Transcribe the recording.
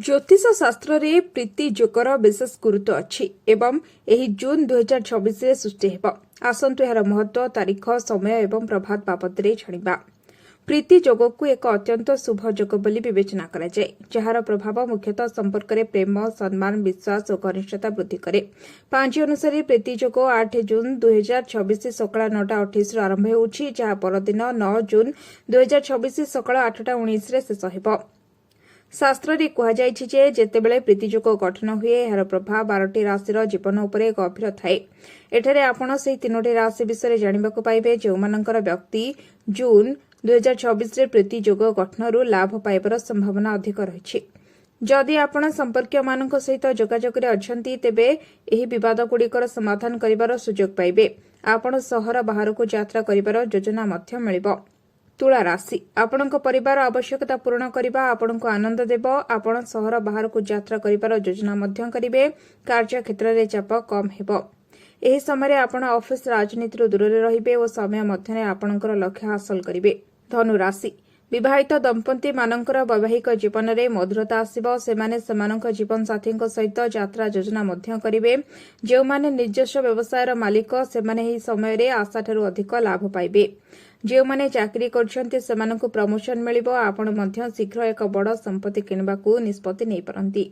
ज्योतिष शास्त्र रे प्रीति जोगर विशेष गुरुत्व अच्छी एवं एही जून 2026 रे सृष्टि हेब। आसंतु यार महत्व तारीख समय एवं प्रभात बाबद रे जानिबा। प्रीति जोग को एक अत्यंत शुभ जोग बोली विवेचना करा जाए, जार प्रभाव मुख्यतः संपर्क में प्रेम, सम्मान, विश्वास और घनिष्ठता वृद्धि करे। पांची अनुसार प्रीति जोग 8 जून 2026 सकाळ 9:28 आरंभ होउछि, जहा परदिन 9 जून 2026 सकाळ 8:19 रे शेष हेब। शास्त्र रे कहा जायछि जे जेतेबेले प्रीतिजोग गठन हुए यार प्रभाव 12टी राशि जीवन उपरे गभीर थाए। एठारे आपण सेही 3टी राशि विषय जानिबाकु पाइबे जेउमानंकर व्यक्ति जून 2026 रे प्रीतिजोग गठनरु लाभ पाइबार संभावना अधिक रहिछि। जदि आपण संपर्कीय मानक सहित जोगाजोग रे अछंती तेबे एही विवाद गुड़िकर समाधान करिवार सुजोग पाइबे। आपण सहर बाहरकु यात्रा करिवार योजना मध्य मिलिबो। तुला राशि आपणक परिवार आवश्यकता पूर्ण करने आपणक आनंद देव। आपण सहर बाहर को यात्रा करिवार योजना मध्य करिवे। कार्य क्षेत्र में चाप कम हेब। एही समय आपण ऑफिस राजनीति दूर रहिबे और समय मध्य आपणकर लक्ष्य हासिल करिवे। धनु राशि विवाहित दंपति मानकर वैवाहिक जीवन में मधुरता आसिबो। सेमाने सेमानक जीवन साथी सहित यात्रा योजना मध्य करिवे। जो माने निजस्व व्यवसायर मालिक सेमाने ही समय रे आशाठारु अधिक लाभ पाइबे। जो माने चाकरी करछन्ते सेमानकु प्रमोशन मिलिबो। आपण मध्य शीघ्र एक बड़ संपत्ति किनिबाकू निष्पत्ति नै पारंती।